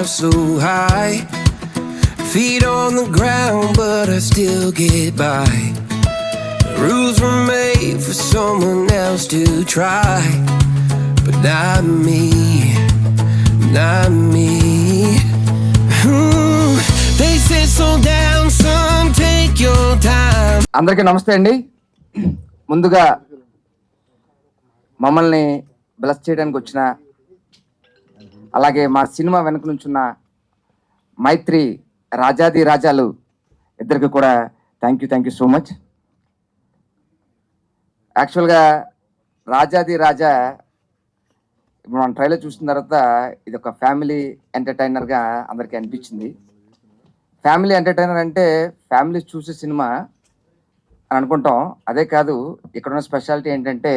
so high. Feet on the ground, but I still get by. Rules were made for someone else to try, but not me, not me. They say slow down, some take your time. అందరికీ నమస్తే అండి. ముందుగా మమ్మల్ని bless చేయడానికి వచ్చిన, అలాగే మా cinema వెనుక నుంచున్న మైత్రి రాజాది రాజాలు ఇద్దరికి కూడా థ్యాంక్ యూ సో మచ్. యాక్చువల్గా రాజాది రాజా ఇప్పుడు మనం ట్రైలర్ చూసిన తర్వాత ఇది ఒక ఫ్యామిలీ ఎంటర్టైనర్గా అందరికీ అనిపించింది. ఫ్యామిలీ ఎంటర్టైనర్ అంటే ఫ్యామిలీ చూసే సినిమా అని అనుకుంటాం. అదే కాదు, ఇక్కడ ఉన్న స్పెషాలిటీ ఏంటంటే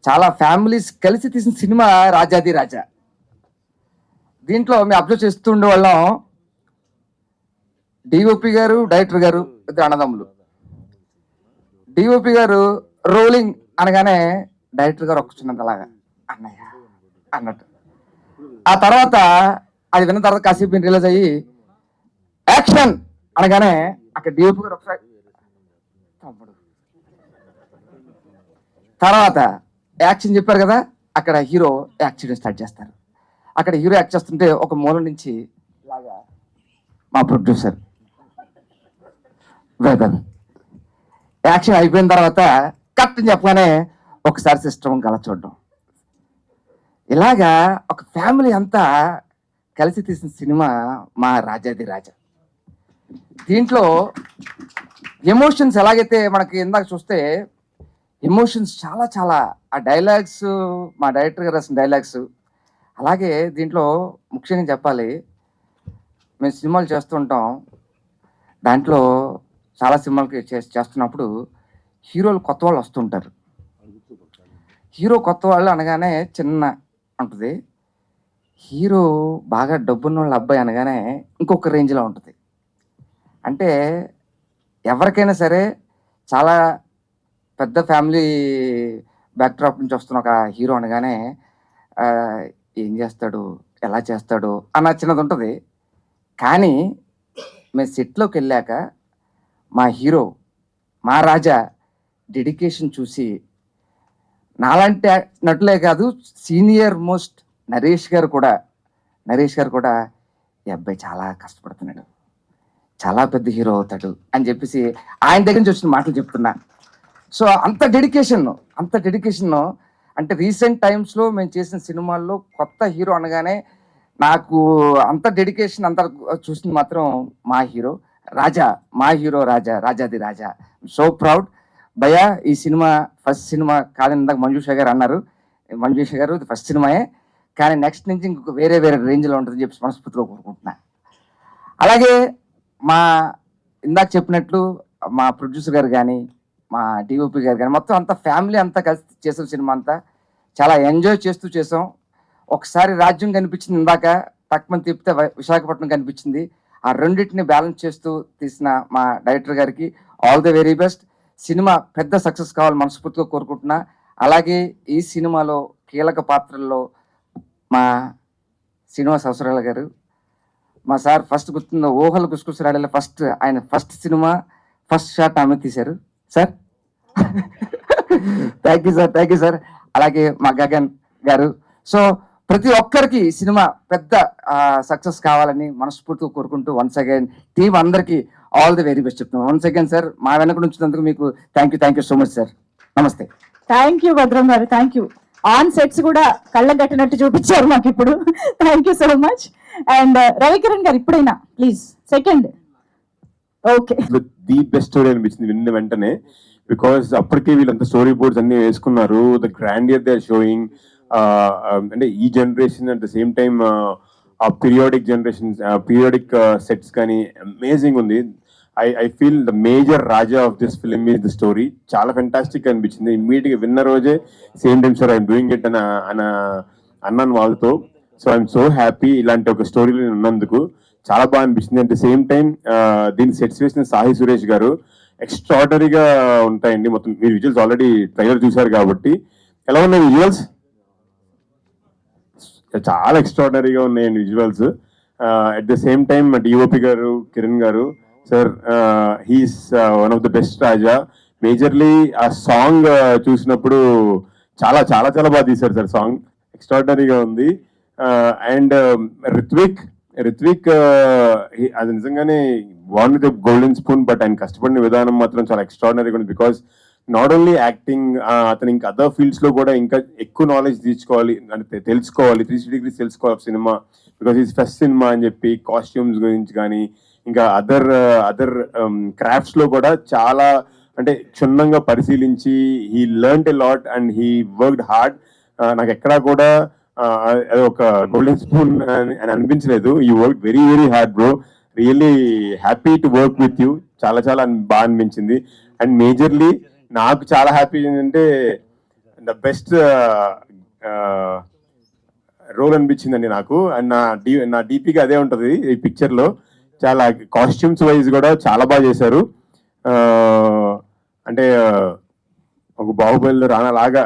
చాలా ఫ్యామిలీస్ కలిసి తీసిన సినిమా రాజాది రాజా. దీంట్లో మేము అబ్జర్వ్ చేస్తూ ఉండేవాళ్ళం, డిఓపి గారు డైరెక్టర్ గారు ఇద్దరు అన్నదమ్ములు. డిఓపి గారు రోలింగ్ అనగానే డైరెక్టర్ గారు ఒక్కచున్నంతలాగా అన్నయ్య అన్నట్టు. ఆ తర్వాత అది విన్న తర్వాత కాసేపు రిలీజ్ అయ్యి యాక్షన్ అనగానే అక్కడ డిఓపి గారు ఒకసారి తమ్ముడు, తర్వాత యాక్షన్ చెప్పారు కదా, అక్కడ హీరో యాక్ట్ చేయడం స్టార్ట్ చేస్తారు. అక్కడ హీరో యాక్ట్ చేస్తుంటే ఒక మూల నుంచి లాగా మా ప్రొడ్యూసర్ వేదన్ యాక్షన్ అయిపోయిన తర్వాత కట్ అని చెప్పగానే ఒకసారి సిస్టమ్ కల చూడడం. ఇలాగా ఒక ఫ్యామిలీ అంతా కలిసి తీసిన సినిమా మా రాజాది రాజా. దీంట్లో ఎమోషన్స్ ఎలాగైతే మనకి ఇందాక చూస్తే ఎమోషన్స్ చాలా చాలా, ఆ డైలాగ్స్ మా డైరెక్టర్ గారు రాసిన డైలాగ్స్. అలాగే దీంట్లో ముఖ్యంగా చెప్పాలి, మేము సినిమాలు చేస్తుంటాం, దాంట్లో చాలా సినిమాలకి చేస్తున్నప్పుడు హీరోలు కొత్త వాళ్ళు వస్తుంటారు. హీరో కొత్త వాళ్ళు అనగానే చిన్న ఉంటుంది, హీరో బాగా డబ్బున్న వాళ్ళ అబ్బాయి అనగానే ఇంకొక రేంజ్లో ఉంటుంది. అంటే ఎవరికైనా సరే చాలా పెద్ద ఫ్యామిలీ బ్యాక్డ్రాప్ నుంచి వస్తున్న ఒక హీరో అనగానే ఏం చేస్తాడు, ఎలా చేస్తాడు అన్న చిన్నది ఉంటుంది. కానీ మేము సెట్లోకి వెళ్ళాక మా హీరో మా రాజా డెడికేషన్ చూసి నాలాంటి నటులే కాదు, సీనియర్ మోస్ట్ నరేష్ గారు కూడా ఈ అబ్బాయి చాలా కష్టపడుతున్నాడు, చాలా పెద్ద హీరో అవుతాడు అని చెప్పేసి ఆయన దగ్గర నుంచి వచ్చిన మాటలు చెప్తున్నా. సో అంత డెడికేషన్ అంటే రీసెంట్ టైమ్స్లో మేము చేసిన సినిమాల్లో కొత్త హీరో అనగానే నాకు అంత డెడికేషన్ అంత చూసింది మాత్రం మా హీరో రాజా, రాజాది రాజా. సో ప్రౌడ్ భయ్యా. ఈ సినిమా ఫస్ట్ సినిమా కాదని ఇందాక మంజుష గారు అన్నారు, మంజుష గారు ఇది ఫస్ట్ సినిమాయే, కానీ నెక్స్ట్ నుంచి ఇంకొక వేరే రేంజ్లో ఉంటుందని చెప్పి మనస్ఫూర్తిగా కోరుకుంటున్నా. అలాగే మా ఇందాక చెప్పినట్లు మా ప్రొడ్యూసర్ గారు కానీ మా డిఓపి గారు కానీ మొత్తం అంతా ఫ్యామిలీ అంతా కలిసి చేసాం. సినిమా అంతా చాలా ఎంజాయ్ చేస్తూ చేసాం. ఒకసారి రాజ్యం కనిపించింది, ఇందాక తక్కువ తిప్పితే విశాఖపట్నం కనిపించింది. ఆ రెండింటిని బ్యాలెన్స్ చేస్తూ తీసిన మా డైరెక్టర్ గారికి all the very best. Cinema పెద్ద సక్సెస్ కావాలని మనస్ఫూర్తిగా కోరుకుంటున్నా. అలాగే ఈ సినిమాలో కీలక పాత్రల్లో మా శ్రీనివాస్ అవసరాల గారు, మా సార్ ఫస్ట్ గుర్తున్న ఊహలు గుసగుసలాడేలా ఆయన ఫస్ట్ సినిమా ఫస్ట్ షాట్ ఆమె తీశారు సార్. Thank you sir. అలాగే మా గగన్ గారు. సో ప్రతి ఒక్కరికి సినిమా పెద్ద సక్సెస్ కావాలని మనస్ఫూర్తిగా కోరుకుంటూ వన్స్ అగైన్ టీం అందరికీ ఆల్ ది వెరీ బెస్ట్ చెప్తున్నాం. వన్స్ అగైన్ సార్, మా వెనక నుంచినందుకు మీకు thank you so much sir. నమస్తే. థ్యాంక్ యూ భద్రం గారు, థ్యాంక్ యూ. ఆన్ సెట్స్ కూడా కళ్ళ కట్టినట్టు చూపించారు మాకు ఇప్పుడు. Thank you so much. And Ravikiran గారు ఇప్పుడైనా please second. Okay, the best story అనిపించింది విన్న వెంటనే, బికాస్ అప్పటికే వీళ్ళంతా స్టోరీ బోర్డ్స్ అన్ని వేసుకున్నారు. The grandeur they are showing, అంటే ఈ generation at the same time ఆ పీరియాడిక్ సెట్స్ కానీ అమేజింగ్ ఉంది. I feel the major Raja of this film is the story. చాలా ఫెంటాస్టిక్ అనిపించింది. ఇమ్మీడియట్గా విన్న రోజే same time sir I'm doing it అన్నాను వాళ్ళతో. సో ఐఎమ్ సో హ్యాపీ ఇలాంటి ఒక స్టోరీలో ఉన్నందుకు. చాలా బాగా అనిపించింది. అట్ ద సేమ్ టైం దీన్ని సెట్స్ వేసిన సాయి సురేష్ గారు ఎక్స్ట్రాడనరీగా ఉంటాయండి. మొత్తం మీరు విజువల్స్ ఆల్రెడీ ట్రైలర్ చూశారు కాబట్టి ఎలా ఉన్నాయి విజువల్స్? చాలా ఎక్స్ట్రాడనరీగా ఉన్నాయండి visuals. At the same time DOP గారు కిరణ్ గారు sir, he's one of the best Raja. Majorly ఆ సాంగ్ చూసినప్పుడు చాలా చాలా చాలా బాగా తీశారు సార్. సాంగ్ ఎక్స్ట్రాడినరీగా ఉంది. అండ్ రిత్విక్ అది నిజంగానే వాన్ విత్ గోల్డెన్ స్పూన్, బట్ ఆయన కష్టపడిన విధానం మాత్రం చాలా ఎక్స్ట్రాడినరీగా ఉంది. బికాస్ నాట్ ఓన్లీ యాక్టింగ్, అతను ఇంకా అదర్ ఫీల్డ్స్ లో కూడా ఇంకా ఎక్కువ నాలెడ్జ్ తీసుకోవాలి, అంటే తెలుసుకోవాలి, 360 degrees తెలుసుకోవాలి cinema. Because is first cinema అని చెప్పి కాస్ట్యూమ్స్ గురించి కానీ ఇంకా అదర్ క్రాఫ్ట్స్ లో కూడా చాలా అంటే క్షుణ్ణంగా పరిశీలించి he learned a lot and he worked hard. నాకు ఎక్కడా కూడా అది ఒక గోల్డెన్ స్పూన్ అని అనిపించలేదు. You work very very hard bro. Really happy to work with you. చాలా చాలా బాగా అనిపించింది. అండ్ మేజర్లీ నాకు చాలా హ్యాపీ ఏంటంటే ద బెస్ట్ రోల్ అనిపించిందండి నాకు. అండ్ నా డీపీగా అదే ఉంటుంది ఈ పిక్చర్ లో. చాలా కాస్ట్యూమ్స్ వైజ్ కూడా చాలా బాగా చేశారు. అంటే ఒక బాహుబలిలో రానా లాగా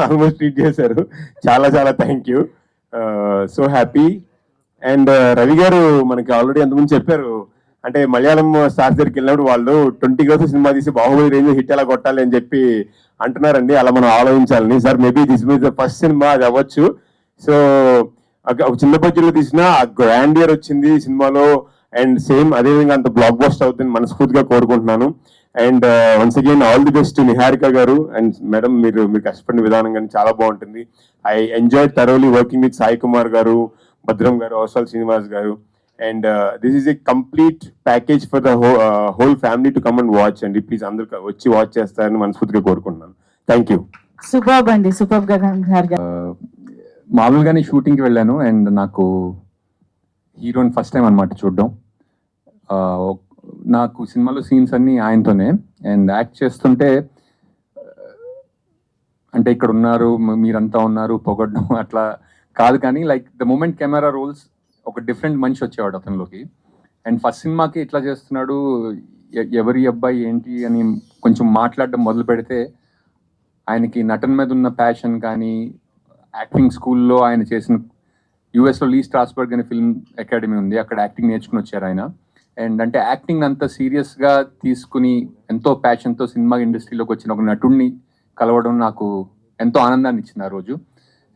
ఆల్మోస్ట్ ట్రీట్ చేశారు. చాలా చాలా thank you. So happy. And Ravi గారు మనకి ఆల్రెడీ అంతకుముందు చెప్పారు, అంటే మలయాళం స్టార్స్ దగ్గరికి వెళ్ళినప్పుడు వాళ్ళు 20 రోజులు సినిమా తీసి బాహుబలి రేంజ్ హిట్ ఎలా కొట్టాలి అని చెప్పి అంటున్నారండి. అలా మనం ఆలోచించాలని sir. Maybe this is the first సినిమా, అది అవ్వచ్చు. సో ఒక చిన్న బడ్జెట్ లో తీసిన ఆ గ్రాండియర్ వచ్చింది సినిమాలో. అండ్ సేమ్ అదేవిధంగా అంత బ్లాక్ బస్టర్ అవుతుంది మనస్ఫూర్తిగా కోరుకుంటున్నాను. And once again all the best Niharika గారు. అండ్ మేడం మీరు కష్టపడిన విధానం కానీ చాలా బాగుంటుంది. I enjoy thoroughly working with Sai Kumar గారు, భద్రం గారు, అవసరాల్ శ్రీనివాస్ గారు. And this is a complete package for the whole family to come and watch అండి. ప్లీజ్ అందరు వచ్చి వాచ్ చేస్తారని మనస్ఫూర్తిగా కోరుకుంటున్నాను. Thank you. సూపర్బ్ అండి, సూపర్బ్ గారు. మామూలుగానే షూటింగ్కి వెళ్ళాను అండ్ నాకు హీరోని ఫస్ట్ టైం అనమాట చూడడం. నాకు సినిమాలో సీన్స్ అన్నీ ఆయనతోనే. అండ్ యాక్ట్ చేస్తుంటే అంటే ఇక్కడ ఉన్నారు మీరంతా ఉన్నారు పొగడ్డం అట్లా కాదు, కానీ like the moment camera rolls ఒక డిఫరెంట్ మనిషి వచ్చేవాడు అతనిలోకి. అండ్ ఫస్ట్ సినిమాకి ఇట్లా చేస్తున్నాడు, ఎవరి అబ్బాయి ఏంటి అని కొంచెం మాట్లాడడం మొదలు పెడితే ఆయనకి నటన మీద ఉన్న ప్యాషన్ కానీ, యాక్టింగ్ స్కూల్లో ఆయన చేసిన యూఎస్లో లీ స్ట్రాస్బర్గ్ అనే ఫిల్మ్ అకాడమీ ఉంది, అక్కడ యాక్టింగ్ నేర్చుకుని వచ్చారు ఆయన. అండ్ అంటే యాక్టింగ్ అంత సీరియస్గా తీసుకుని ఎంతో ప్యాషన్తో సినిమా ఇండస్ట్రీలోకి వచ్చిన ఒక నటుడిని కలవడం నాకు ఎంతో ఆనందాన్ని ఇచ్చింది ఆ రోజు.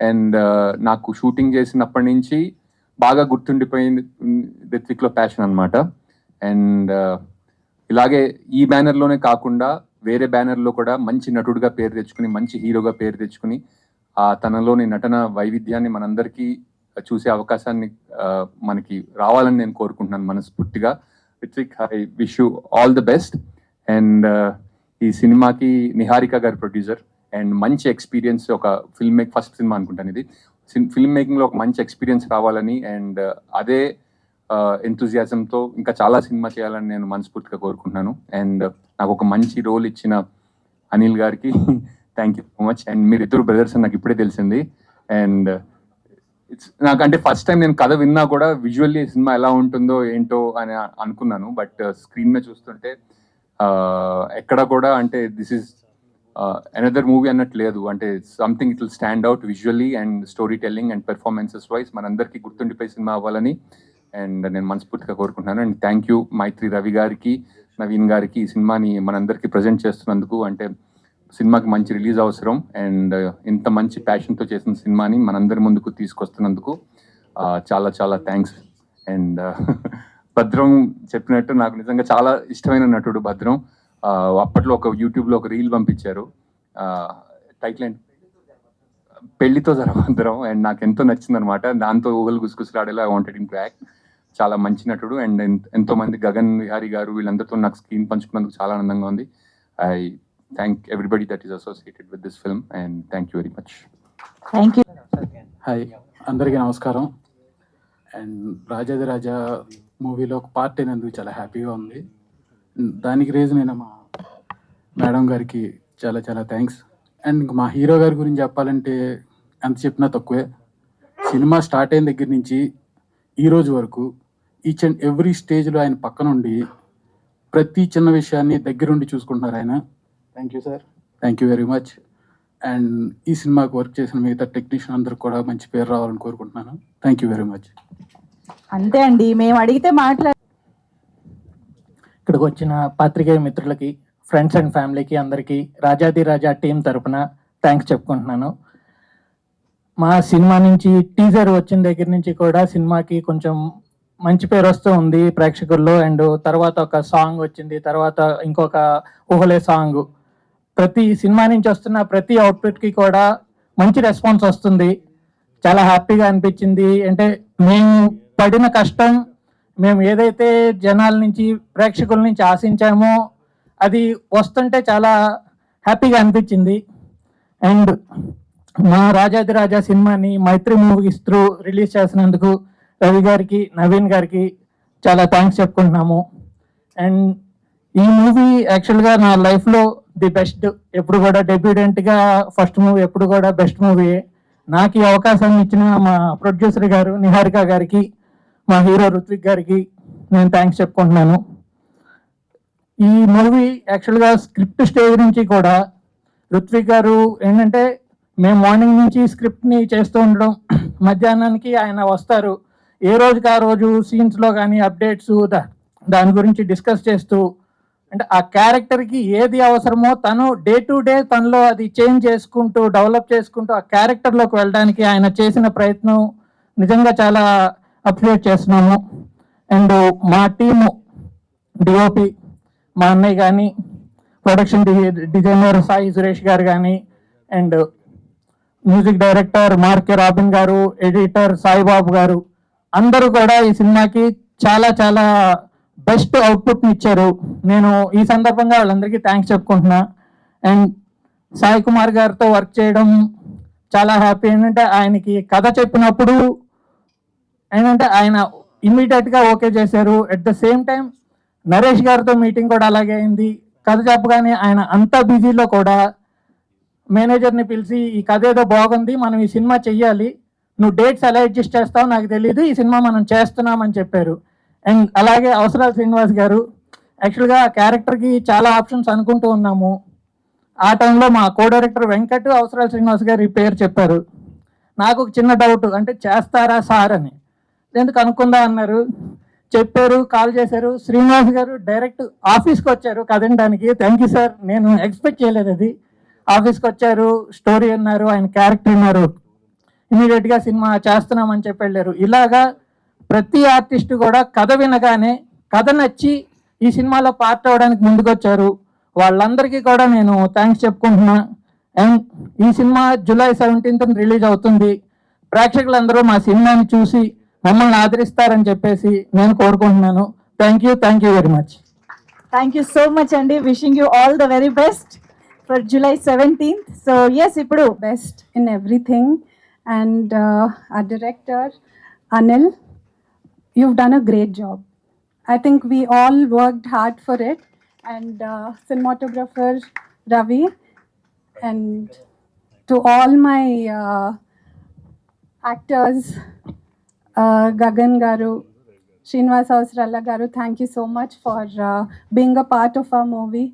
అండ్ నాకు షూటింగ్ చేసినప్పటి నుంచి బాగా గుర్తుండిపోయింది రిత్విక్లో ప్యాషన్ అనమాట. అండ్ ఇలాగే ఈ బ్యానర్లోనే కాకుండా వేరే బ్యానర్లో కూడా మంచి నటుడిగా పేరు తెచ్చుకుని, మంచి హీరోగా పేరు తెచ్చుకుని తనలోని నటన వైవిధ్యాన్ని మనందరికీ చూసే అవకాశాన్ని మనకి రావాలని నేను కోరుకుంటున్నాను మనస్ఫూర్తిగా. Ritvik, I wish you all the best. And ఈ సినిమాకి నిహారిక గారి ప్రొడ్యూసర్ అండ్ మంచి ఎక్స్పీరియన్స్, ఒక ఫస్ట్ సినిమా అనుకుంటాను ఇది, ఫిల్మ్ మేకింగ్లో ఒక మంచి ఎక్స్పీరియన్స్ రావాలని అండ్ అదే ఎంతూజియాజంతో ఇంకా చాలా సినిమా చేయాలని నేను మనస్ఫూర్తిగా కోరుకుంటున్నాను. అండ్ నాకు ఒక మంచి రోల్ ఇచ్చిన అనిల్ గారికి thank you so much. And మీరిద్దరు బ్రదర్స్ అని నాకు ఇప్పుడే తెలిసింది. అండ్ నాకంటే ఫస్ట్ టైం నేను కథ విన్నా కూడా విజువల్లీ సినిమా ఎలా ఉంటుందో ఏంటో అని అనుకున్నాను, బట్ స్క్రీన్ మీద చూస్తుంటే ఎక్కడ కూడా అంటే దిస్ ఈస్ అనదర్ మూవీ అన్నట్టు లేదు. అంటే something it will stand out visually and story telling and performances wise మనందరికీ గుర్తుండిపోయే సినిమా అవ్వాలని అండ్ నేను మనస్ఫూర్తిగా కోరుకుంటున్నాను. అండ్ థ్యాంక్ యూ మైత్రి రవి గారికి, నవీన్ గారికి ఈ సినిమాని మనందరికీ ప్రజెంట్ చేస్తున్నందుకు. అంటే సినిమాకి మంచి రిలీజ్ అవసరం అండ్ ఇంత మంచి ప్యాషన్తో చేసిన సినిమాని మనందరి ముందుకు తీసుకొస్తున్నందుకు చాలా చాలా థ్యాంక్స్. అండ్ భద్రం చెప్పినట్టు నాకు నిజంగా చాలా ఇష్టమైన నటుడు భద్రం. అప్పట్లో ఒక యూట్యూబ్లో ఒక రీల్ పంపించారు, టైటిల్ ఏంటి, పెళ్లితో భద్రం. అండ్ నాకు ఎంతో నచ్చింది అనమాట. దాంతో ఊహలు గుసగుసలాడేలా వాంటెడ్ ఇన్ టు యాక్ట్. చాలా మంచి నటుడు. అండ్ ఎంతో మంది గగన్ విహారీ గారు వీళ్ళందరితో నాకు స్క్రీన్ పంచుకున్నందుకు చాలా ఆనందంగా ఉంది. I thank everybody that is associated with this film and thank you very much. Thank you. Hi, అందరికీ నమస్కారం. అండ్ రాజాదిరాజా మూవీలో ఒక పార్ట్ అయినందుకు చాలా హ్యాపీగా ఉంది. దానికి రీజన్ అయిన మా మేడం గారికి చాలా చాలా థ్యాంక్స్. అండ్ మా హీరో గారి గురించి చెప్పాలంటే ఎంత చెప్పినా తక్కువే. సినిమా స్టార్ట్ అయిన దగ్గర నుంచి ఈ రోజు వరకు ఈచ్ అండ్ ఎవ్రీ స్టేజ్లో ఆయన పక్కనుండి ప్రతి చిన్న విషయాన్ని దగ్గరుండి చూసుకుంటున్నారు ఆయన. Thank you sir, thank you very much. And ఈ సినిమాకి వర్క్ చేసిన మిగతా టెక్నీషియన్ అందరికి కూడా మంచి పేరు రావాలని కోరుకుంటున్నాను. Thank you very much. అంతే అండి, మేము అడిగితే ఇక్కడికి వచ్చిన పాత్రికేయ మిత్రులకి, ఫ్రెండ్స్ అండ్ ఫ్యామిలీకి అందరికీ రాజాది రాజా టీం తరపున థ్యాంక్స్ చెప్పుకుంటున్నాను. మా సినిమా నుంచి టీజర్ వచ్చిన దగ్గర నుంచి కూడా సినిమాకి కొంచెం మంచి పేరు వస్తూ ఉంది ప్రేక్షకుల్లో. అండ్ తర్వాత ఒక సాంగ్ వచ్చింది, తర్వాత ఇంకొక ఊహలే సాంగ్. ప్రతి సినిమా నుంచి వస్తున్న ప్రతి అవుట్పుట్కి కూడా మంచి రెస్పాన్స్ వస్తుంది. చాలా హ్యాపీగా అనిపించింది. అంటే మేము పడిన కష్టం, మేము ఏదైతే జనాల నుంచి ప్రేక్షకుల నుంచి ఆశించామో అది వస్తుంటే చాలా హ్యాపీగా అనిపించింది. అండ్ మా రాజాది రాజా సినిమాని మైత్రి మూవీస్ త్రూ రిలీజ్ చేసినందుకు రవి గారికి, నవీన్ గారికి చాలా థ్యాంక్స్ చెప్పుకుంటున్నాము. అండ్ ఈ మూవీ యాక్చువల్గా నా లైఫ్లో ది బెస్ట్. ఎప్పుడు కూడా డెబ్యూడెంట్గా ఫస్ట్ మూవీ ఎప్పుడు కూడా బెస్ట్ మూవీ. నాకు ఈ అవకాశాన్ని ఇచ్చిన మా ప్రొడ్యూసర్ గారు నిహారిక గారికి, మా హీరో రుత్విక్ గారికి నేను థ్యాంక్స్ చెప్పుకుంటున్నాను. ఈ మూవీ యాక్చువల్గా స్క్రిప్ట్ స్టేజ్ నుంచి కూడా రుత్విక్ గారు ఏంటంటే, మేము మార్నింగ్ నుంచి స్క్రిప్ట్ని చేస్తూ ఉండడం, మధ్యాహ్నానికి ఆయన వస్తారు. ఏ రోజుకి ఆ రోజు సీన్స్లో కానీ అప్డేట్స్ దాని గురించి డిస్కస్ చేస్తూ, అంటే ఆ క్యారెక్టర్కి ఏది అవసరమో తను డే టు డే తనలో అది చేంజ్ చేసుకుంటూ డెవలప్ చేసుకుంటూ ఆ క్యారెక్టర్లోకి వెళ్ళడానికి ఆయన చేసిన ప్రయత్నం నిజంగా చాలా అప్రిషియేట్ చేస్తున్నాము. అండ్ మా టీము డిఓపి మా అన్నయ్య కానీ, ప్రొడక్షన్ డిజైనర్ సాయి సురేష్ గారు కానీ, అండ్ మ్యూజిక్ డైరెక్టర్ మార్కే రాబిన్ గారు, ఎడిటర్ సాయిబాబు గారు, అందరూ కూడా ఈ సినిమాకి చాలా చాలా బెస్ట్ అవుట్పుట్ని ఇచ్చారు. నేను ఈ సందర్భంగా వాళ్ళందరికీ థ్యాంక్స్ చెప్పుకుంటున్నా. అండ్ సాయి కుమార్ గారితో వర్క్ చేయడం చాలా హ్యాపీ. ఏంటంటే ఆయనకి కథ చెప్పినప్పుడు ఏంటంటే ఆయన ఇమ్మీడియట్గా ఓకే చేశారు. At the same time Naresh గారితో మీటింగ్ కూడా అలాగే అయింది. కథ చెప్పగానే ఆయన అంత బిజీలో కూడా మేనేజర్ని పిలిచి, ఈ కథ ఏదో బాగుంది, మనం ఈ సినిమా చెయ్యాలి, నువ్వు డేట్స్ ఎలా అడ్జస్ట్ చేస్తావో నాకు తెలియదు, ఈ సినిమా మనం చేస్తున్నామని చెప్పారు. అండ్ అలాగే అవసరాల శ్రీనివాస్ గారు, యాక్చువల్గా ఆ క్యారెక్టర్కి చాలా ఆప్షన్స్ అనుకుంటూ ఉన్నాము. ఆ టైంలో మా కో డైరెక్టర్ వెంకట్, అవసరాల శ్రీనివాస్ గారు ఈ పేరు చెప్పారు. నాకు ఒక చిన్న డౌట్, అంటే చేస్తారా సార్ అని, ఎందుకు అనుకుందా అన్నారు, చెప్పారు, కాల్ చేశారు. శ్రీనివాస్ గారు డైరెక్ట్ ఆఫీస్కి వచ్చారు కదనడానికి. థ్యాంక్ యూ సార్, నేను ఎక్స్పెక్ట్ చేయలేదు అది. ఆఫీస్కి వచ్చారు, స్టోరీ అన్నారు, ఆయన క్యారెక్టర్ అన్నారు, ఇమీడియట్గా సినిమా చేస్తున్నామని చెప్పి వెళ్ళారు. ఇలాగా ప్రతి ఆర్టిస్ట్ కూడా కథ వినగానే కథ నచ్చి ఈ సినిమాలో పార్ట్ అవ్వడానికి ముందుకొచ్చారు. వాళ్ళందరికీ కూడా నేను థ్యాంక్స్ చెప్పుకుంటున్నా. అండ్ ఈ సినిమా జూలై 17th రిలీజ్ అవుతుంది. ప్రేక్షకులందరూ మా సినిమాని చూసి మమ్మల్ని ఆదరిస్తారని చెప్పేసి నేను కోరుకుంటున్నాను. Thank you very much. Thank you so much అండి. Wishing you all the very best for July 17th. So yes, ఇప్పుడు best in everything, and our director Anil, you've done a great job. I think we all worked hard for it, and cinematographer Ravi, and to all my actors, Gagan garu, Srinivas Avasarala garu, thank you so much for being a part of our movie.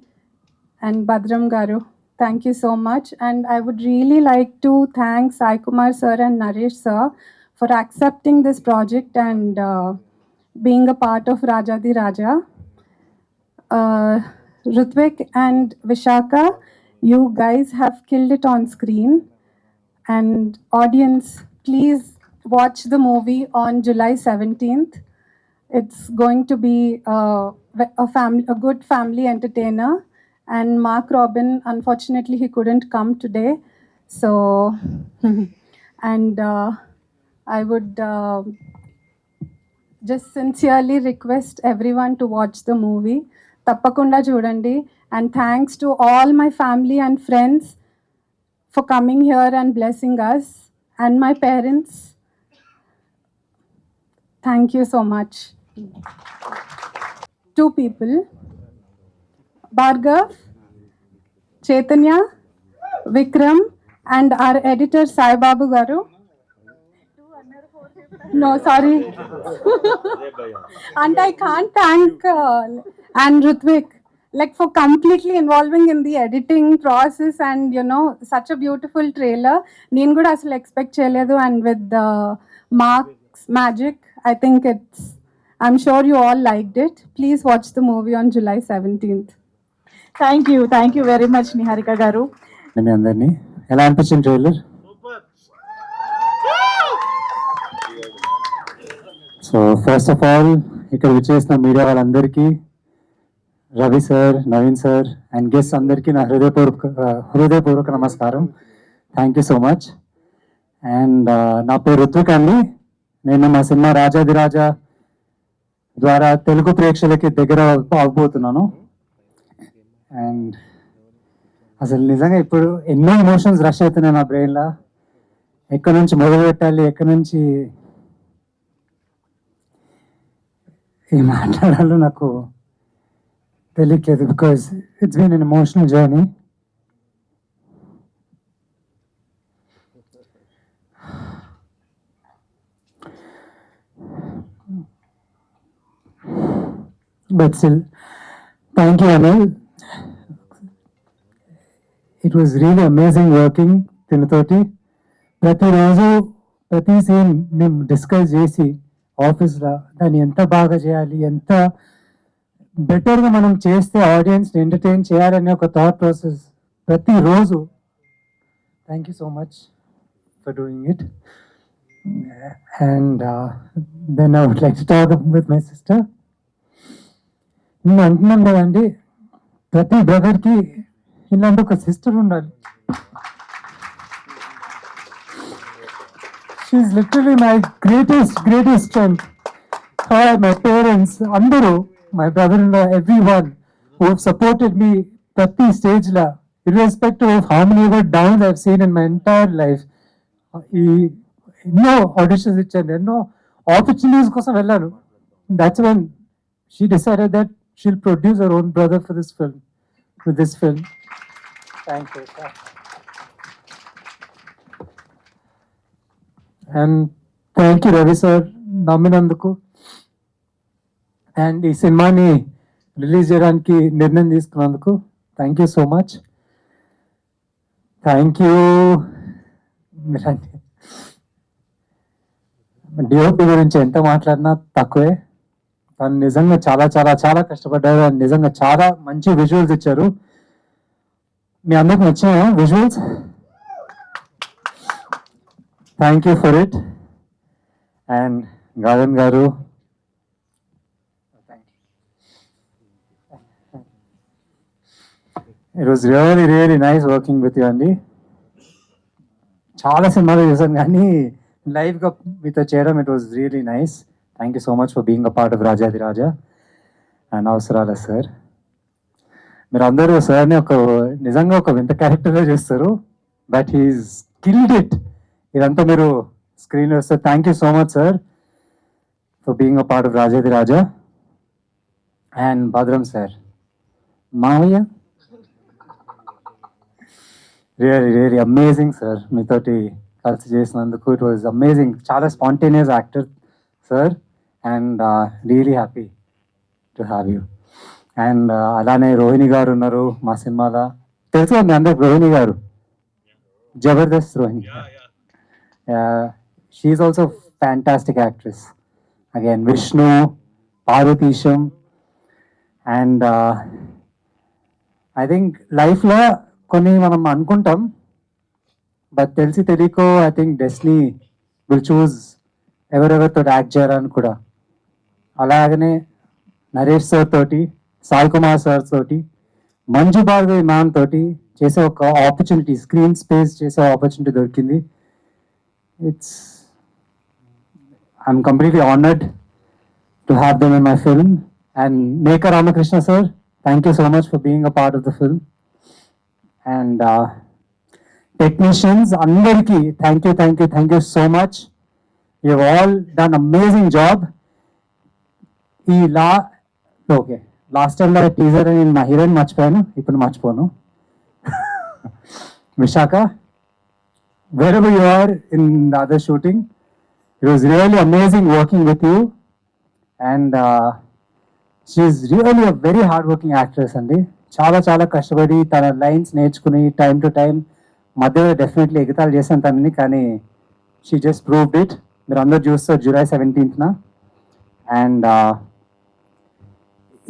And Badram garu, thank you so much. And I would really like to thank Sai Kumar sir and Naresh sir for accepting this project and being a part of Rajadi Raja. Rutvik and Vishaka, you guys have killed it on screen. And audience, please watch the movie on July 17th. It's going to be a good family entertainer. And Mark Robin, unfortunately, he couldn't come today. So, and I would just sincerely request everyone to watch the movie. Tappakunda chudandi. And thanks to all my family and friends for coming here and blessing us. And my parents, thank you so much. 2 people. Bhargav, Chaitanya, Vikram, and our editor Sai Babu garu. No, sorry. And I can't thank and Rutvik, like for completely involving in the editing process, and such a beautiful trailer. Neen kuda asalu expect cheyaledu, and with Mark magic. I think I'm sure you all liked it. Please watch the movie on July 17th. Thank you very much Niharika గారు. మీ అందరినీ ఎలా అనిపించింది trailer? So first of all ఇక్కడ విచ్చేసిన media వాళ్ళందరికీ, Ravi sir, Naveen sir and guest అందరికీ నా హృదయపూర్వక నమస్కారం. Thank you so much. And నా పేరు రుత్విక్ అండి. నేను మా సినిమా రాజాదిరాజా ద్వారా తెలుగు ప్రేక్షకులకి దగ్గర అవబోతున్నాను. అండ్ అసలు నిజంగా ఇప్పుడు ఎన్నో ఎమోషన్స్ రష్ అవుతున్నాయి నా బ్రెయిన్లో. ఎక్కడి నుంచి మొదలు పెట్టాలి, ఎక్కడి నుంచి ఏం మాట్లాడాలో నాకు తెలియట్లేదు. Because it's been an emotional journey. But still thank you Anil. It was really amazing working తినతోటి. ప్రతిరోజు ప్రతి సీన్ మేము డిస్కస్ చేసి ఆఫీస్లో దాన్ని ఎంత బాగా చేయాలి, ఎంత బెటర్గా మనం చేస్తే ఆడియన్స్ని ఎంటర్టైన్ చేయాలనే ఒక థాట్ ప్రాసెస్ ప్రతిరోజు. Thank you so much for doing it. And then I would like to talk with my sister. నేను అంటున్నాను కదండి, ప్రతి బ్రదర్కి ఇలాంటి ఒక సిస్టర్ ఉండాలి. She's literally my greatest strength. My parents అందరూ, my brother in law, everyone who have supported me ప్రతి స్టేజ్లో, irrespective of how many ever downs I've seen in my entire life. ఎన్నో ఆడిషన్స్ ఇచ్చాను, ఎన్నో ఆపర్చునిటీస్ కోసం వెళ్ళాను. That's when she decided that she'll produce her own brother for this film, with this film. Thank you, sir. And thank you, Ravi sir, నమ్మినందుకు and ఈ సినిమాని release చేయడానికి నిర్ణయం తీసుకున్నందుకు thank you so much. Thank you. DOP గురించి ఎంత మాట్లాడినా తక్కువే. తను నిజంగా చాలా చాలా చాలా కష్టపడ్డారు. అండ్ నిజంగా చాలా మంచి విజువల్స్ ఇచ్చారు. మీ అందరికి నచ్చాయా visuals? Thank you for it. And గార్డెన్ గారు, it was really nice working with you అండి. చాలా సినిమాలు చూసాను కానీ లైవ్గా మీతో చేయడం it was really nice. Thank you so much for being a part of Rajadhiraja. And Avasarala sir, మీరు అందరూ సార్ని నిజంగా ఒక వింత క్యారెక్టర్గా చేస్తారు, బట్ హీస్ కిల్డ్ ఇట్. ఇదంతా మీరు స్క్రీన్లో వస్తారు. Thank you so much sir for being a part of Rajadhiraja. And Bhadram sir, మావయ్య, రియలీ అమేజింగ్ సార్. మీతోటి కలిసి చేసినందుకు ఇట్ వాజ్ అమేజింగ్. చాలా spontaneous actor sir, and really happy to have you. And అలానే రోహిణి గారు ఉన్నారు మా సినిమాలో, తెలుసు కదా మీ అందరికి రోహిణి గారు, Jabardasth Rohini. She is also fantastic actress. Again Vishnu, Parvateesam. And I think లైఫ్లో కొన్ని మనం అనుకుంటాం, బట్ తెలిసి తెలియకో I think destiny will choose ఎవరెవరితో యాక్ట్ చేయాలని కూడా. అలాగనే నరేష్ సార్ తోటి, సాయి కుమార్ సార్ తోటి, మంజు భార్గవి మ్యామ్ తోటి చేసే ఒక ఆపర్చునిటీ, స్క్రీన్ స్పేస్ చేసే ఆపర్చునిటీ దొరికింది. I'm completely honoured to have them in my film. And Meka Ramakrishna sir, thank you so much for being a part of the film. And technicians అందరికీ thank you so much. You have all done amazing job. ఈ last టైంలో teaser నేను మా heroine మర్చిపోయాను, ఇప్పుడు మర్చిపోను. Visakha, wherever you are in the other shooting, it was really amazing working with you. And she is really a very hard working actress అండి. చాలా చాలా కష్టపడి తన లైన్స్ నేర్చుకుని టైం టు టైం, మధ్యలో డెఫినెట్లీ ఎగతాలు చేశాను తనని, కానీ షీ జస్ట్ ప్రూవ్డ్ ఇట్. మీరు అందరు చూస్తారు July 17th. అండ్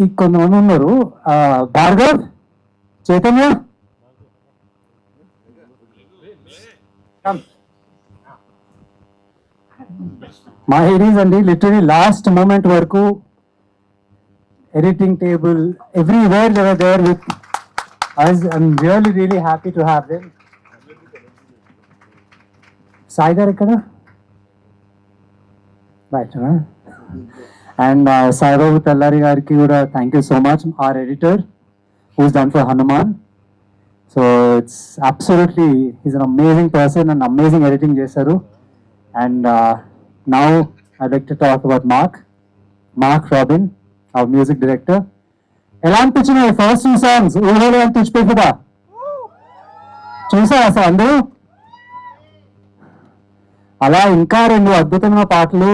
ఈ కొంతమంది ఉన్నారు, భార్గవ్, చైతన్య, మా హీరీస్ అండి. లిటరలీ లాస్ట్ మూమెంట్ వరకు editing table everywhere they were there with us. I'm really happy to have them. Sai గారు ఎక్కడ? రైట్. అండ్ సాయిబాబు తెల్లారి గారికి కూడా thank you so much, our editor who's done for Hanuman. So it's absolutely is an amazing person and amazing editing చేశారు. And now I like to talk about Mark Robin, our music director. ఎలా అనిపించినాయి first 2 songs? ఊహలో అని తెచ్చిపోతుందా చూసారా అసలు అందరూ? అలా ఇంకా 2 అద్భుతమైన పాటలు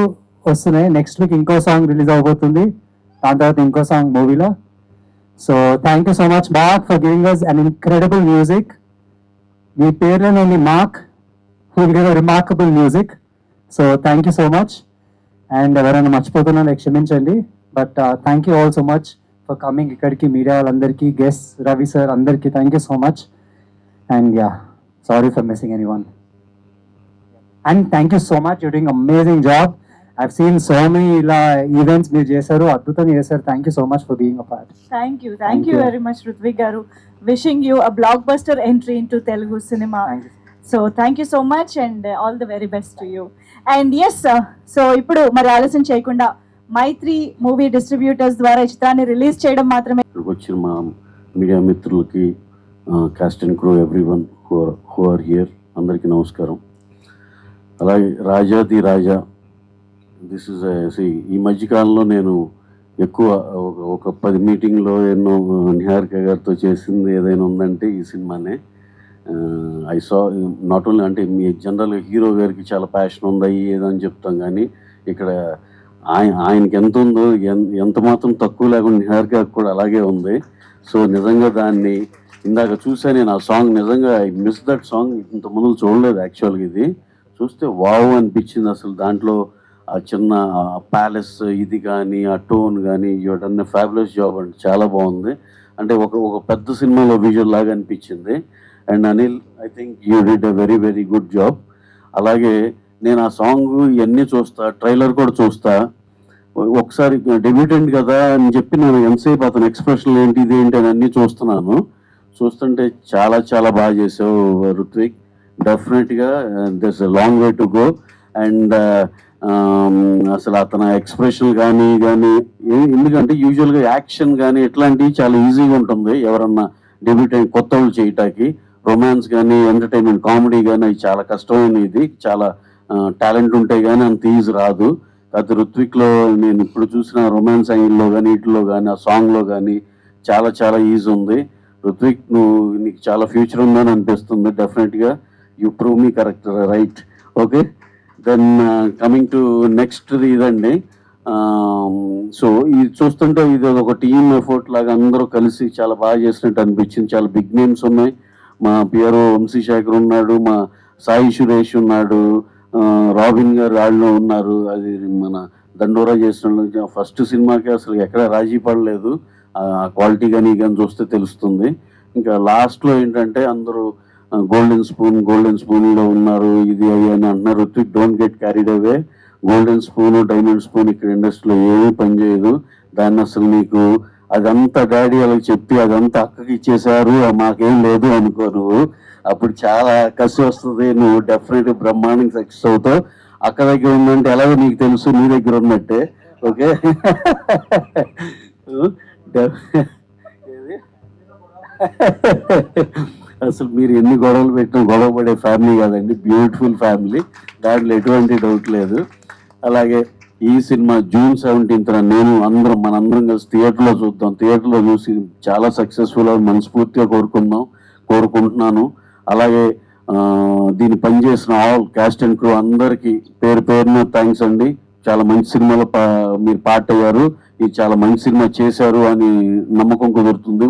వస్తున్నాయి. నెక్స్ట్ వీక్ ఇంకో సాంగ్ రిలీజ్ అవబోతుంది, దాని తర్వాత ఇంకో సాంగ్ మూవీలో. So thank you so much mark for giving us an incredible music. మీ పేరులోనే ఉంది mark, who will give a remarkable music. So thank you so much. And ఎవరైనా మర్చిపోతున్నా క్షమించండి, but thank you all so much for coming ఇక్కడికి. Media వాళ్ళందరికీ, guest Ravi sir అందరికీ thank you so much. And yeah, sorry for missing anyone. And thank you so much, you doing amazing job. I've seen so many ఇలా events మీరు చేశారు, అద్భుతంగా చేశారు. Thank you so much for being a part. Thank you very much Ruthvik గారు. Wishing you a blockbuster entry into Telugu cinema. So thank you so much and all the very best to you. And yes, so ఇప్పుడు మరి ఆలస్యం చేయకుండా మైత్రి movie distributors ద్వారా ఈ చిత్రాన్ని release చేయడం మాత్రమే. వచ్చిన మా మీడియా మిత్రులకి, cast and crew, everyone who are here, అందరికీ నమస్కారం. అలాగే రాజాది రాజా, దిస్ ఇస్ ఈ మధ్యకాలంలో నేను ఎక్కువ ఒక 10 మీటింగ్లో ఎన్నో నిహారిక గారితో చేసింది ఏదైనా ఉందంటే ఈ సినిమానే. ఐ సా నాట్ ఓన్లీ, అంటే మీ జనరల్గా హీరో గారికి చాలా ప్యాషన్ ఉంది ఏదని చెప్తాం, కానీ ఇక్కడ ఆయనకి ఎంత ఉందో ఎంత మాత్రం తక్కువ లేకుండా నిహారిక కూడా అలాగే ఉంది. సో నిజంగా దాన్ని ఇందాక చూసా నేను, ఆ సాంగ్ నిజంగా ఐ మిస్ దట్ సాంగ్. ఇంత ముందు చూడలేదు యాక్చువల్గా, ఇది చూస్తే వావ్ అనిపించింది. అసలు దాంట్లో ఆ చిన్న ప్యాలెస్ ఇది కానీ, ఆ టోన్ కానీ, you done a fabulous job అండి, చాలా బాగుంది. అంటే ఒక పెద్ద సినిమాలో విజువల్ లాగా అనిపించింది. And Anil, I think you did a very good job. అలాగే నేను ఆ సాంగ్ ఇవన్నీ చూస్తా, ట్రైలర్ కూడా చూస్తా. ఒకసారి డెబ్యూటెంట్ కదా అని చెప్పి నేను ఎంతసేపు అతని ఎక్స్ప్రెషన్ ఏంటి ఇది ఏంటి అని అన్నీ చూస్తున్నాను. చూస్తుంటే చాలా బాగా చేసావు రుత్విక్. డెఫినెట్గా this a long way to go. And అసలు అతని ఎక్స్ప్రెషన్ కానీ ఎందుకంటే యూజువల్గా యాక్షన్ కానీ ఇట్లాంటివి చాలా ఈజీగా ఉంటుంది ఎవరన్నా డెబ్యూటెంట్ కొత్త వాళ్ళు చేయటానికి. రొమాన్స్ కానీ, ఎంటర్టైన్మెంట్, కామెడీ కానీ అవి చాలా కష్టమైన, ఇది చాలా టాలెంట్ ఉంటే కానీ అంత ఈజీ రాదు. కాకపోతే రుత్విక్లో నేను ఇప్పుడు చూసిన రొమాన్స్ యాంగిల్లో కానీ, వీటిలో కానీ, ఆ సాంగ్లో కానీ చాలా ఈజీ ఉంది. రుత్విక్, నీకు చాలా ఫ్యూచర్ ఉందని అనిపిస్తుంది. డెఫినెట్గా you prove me correct, right? Okay, then coming to next ఇదండి. సో ఇది చూస్తుంటే ఇది ఒక టీమ్ ఎఫర్ట్ లాగా అందరూ కలిసి చాలా బాగా చేసినట్టు అనిపించింది. చాలా బిగ్ నేమ్స్ ఉన్నాయి. మా పిఆర్ఓ వంశీశేఖర్ ఉన్నాడు, మా సాయి సురేష్ ఉన్నాడు, రాబిన్ గారు వాళ్ళు ఉన్నారు. అది మన దండోరా చేసిన ఫస్ట్ సినిమాకి అసలు ఎక్కడ రాజీ పడలేదు. ఆ క్వాలిటీ కానీ చూస్తే తెలుస్తుంది. ఇంకా లాస్ట్లో ఏంటంటే అందరూ గోల్డెన్ స్పూన్లో ఉన్నారు, ఇది అవి అని అంటున్నారు. Ruthvik, don't get carried away. Golden spoon, diamond spoon ఇక్కడ ఇండస్ట్రీలో ఏమీ పనిచేయదు. దాన్ని అసలు నీకు అదంతా డాడీ వాళ్ళకి చెప్పి అదంతా అక్కకి ఇచ్చేసారు, మాకేం లేదు అనుకో నువ్వు. అప్పుడు చాలా కసి వస్తుంది. నువ్వు డెఫినెట్గా బ్రహ్మాండంగా సక్సెస్ అవుతావు. అక్క దగ్గర ఉందంటే ఎలాగో నీకు తెలుసు, నీ దగ్గర ఉన్నట్టే. ఓకే, అసలు మీరు ఎన్ని గొడవలు పెట్టినా గొడవ పడే ఫ్యామిలీ కాదండి, బ్యూటిఫుల్ ఫ్యామిలీ, దాంట్లో ఎటువంటి డౌట్ లేదు. అలాగే ఈ సినిమా June 17th మనందరం కలిసి థియేటర్లో చూద్దాం. థియేటర్లో చూసి చాలా సక్సెస్ఫుల్ అని మనస్ఫూర్తిగా కోరుకుంటున్నాను. అలాగే దీన్ని పనిచేసిన ఆల్ కాస్ట్ అండ్ క్రూ అందరికీ పేరున థ్యాంక్స్ అండి. చాలా మంచి సినిమాలో మీరు పార్ట్ అయ్యారు. ఇది చాలా మంచి సినిమా చేశారు అని నమ్మకం కుదురుతుంది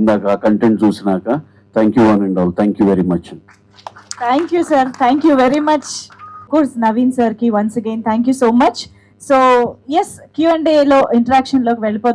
ఇందాక కంటెంట్ చూసినాక. Thank you one and all. Thank you very much. Thank you sir, thank you very much. course Naveen sir ki once again thank you so much. So yes, Q&A లో interaction లోకి వెళ్ళిపోదాం.